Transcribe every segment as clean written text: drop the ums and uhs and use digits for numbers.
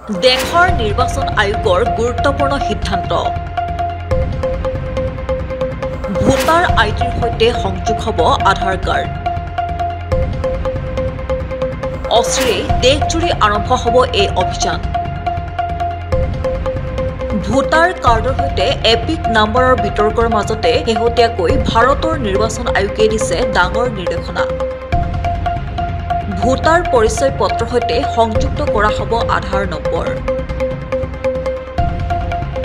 দেশৰ নিৰ্বাচন আয়োগৰ গুৰুত্বপূৰ্ণ সিদ্ধান্ত ভোটাৰ আইডিৰ সৈতে সংযোগ হ'ব আধাৰ কাৰ্ড অচিৰেই দেশজুৰি আৰম্ভ হ'ব এই অভিযান ভোটাৰ কাৰ্ডৰ সৈতে এপিক নম্বৰৰ বিতৰ্কৰ মাজতে শেহতীয়াকৈ ভাৰতৰ নিৰ্বাচন আয়োগে দিছে ডাঙৰ নিৰ্দেশনা ভোটাৰ পৰিচয় পত্ৰৰ সৈতে সংযুক্ত কৰা হ'ব আধাৰ নম্বৰ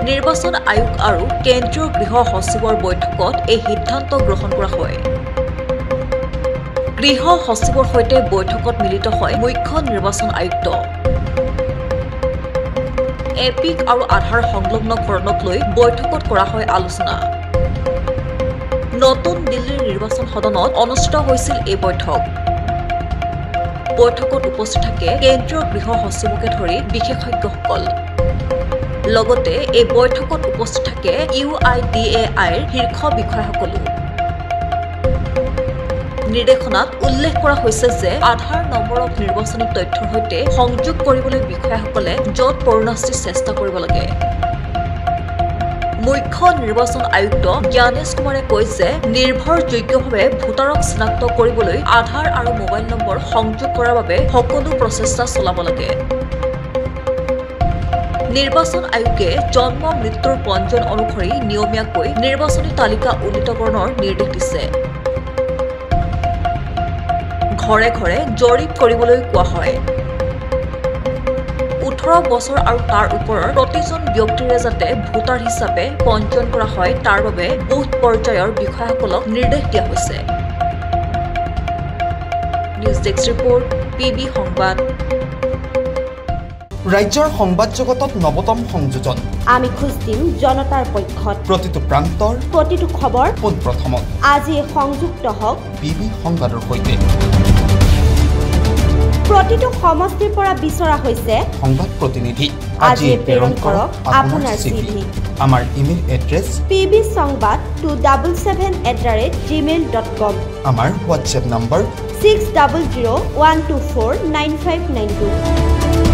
নিৰ্বাচন আয়োগ আৰু কেন্দ্ৰীয় গৃহ সচিবৰ বৈঠকত এই সিদ্ধান্ত গ্ৰহণ কৰা হয় গৃহ সচিবৰ সৈতে বৈঠকত মিলিত হয় মুখ্য নিৰ্বাচন আয়ুক্ত এপিক আৰু আধাৰ সংলগ্নকৰণক লৈ বৈঠকত কৰা হয় আলোচনা নতুন দিল্লীৰ নিৰ্বাচন সদনত অনুষ্ঠিত হৈছিল এই বৈঠকত উপস্থিত থাকে কেন্দ্ৰীয় গৃহ সচিবকে ধৰি বিশেষজ্ঞসকল লগতে এই বৈঠকত উপস্থিত থাকে UIDAIৰ শীৰ্ষ বিষয়াসকলো নিৰ্দেশনাত উল্লেখ কৰা হৈছে যে আধাৰ নম্বৰক নিৰ্বাচনী তথ্যৰ সৈতে সংযোগ কৰিবলৈ বিষয়াসকলে য'ত পৰনাস্তি চেষ্টা কৰিব লাগে মুখ্য নিৰ্বাচন আয়ুক্ত জ্ঞানেশ কুমাৰে কয় যে নিৰ্ভৰযোগ্যভাৱে ভোটাৰক চিনাক্ত কৰিবলৈ আধাৰ আৰু মোবাইল নম্বৰ সংযোগ কৰাৰ বাবে সকলো প্ৰচেষ্টা চলাব লাগে নিৰ্বাচন আয়োগে জন্ম মৃত্যুৰ পঞ্জীয়ন অনুসৰি নিয়মীয়াকৈ নিৰ্বাচনী তালিকা উন্নীতকৰণৰ নিৰ্দেশ দিছে ঘৰে ঘৰে জৰীপ কৰিবলৈ কোৱা হয় 18 বছৰ আৰু তাৰ ওপৰৰ প্ৰতিজন ব্যক্তিৰে যাতে ভোটাৰ হিচাপে পঞ্জীয়ন কৰা হয় তাৰ বাবে বুথ পৰ্যায়ৰ বিষয়াসকলক নিৰ্দেশ দিয়া হৈছে নিউজ ডেস্ক ৰিপৰ্ট PB সংবাদ ৰাজ্যৰ সংবাদ জগতত নৱতম সংযোজন আমি খোজ দিম জনতাৰ পক্ষত প্ৰতিটো প্ৰান্তৰ প্ৰতিটো খবৰ পোনপ্ৰথমত আজি সংযুক্ত হওক PB সংবাদৰ সৈতে প্ৰতিটো সমষ্টিৰ পৰা বিচৰা হৈছে সংবাদ প্ৰতিনিধি আজি প্ৰেৰণ কৰক আপোনাৰ CV আমাৰ ইমেইল এড্ৰেছ pbsongbat277@gmail.com আমাৰ হোৱাটছএপ নম্বৰ 6001249592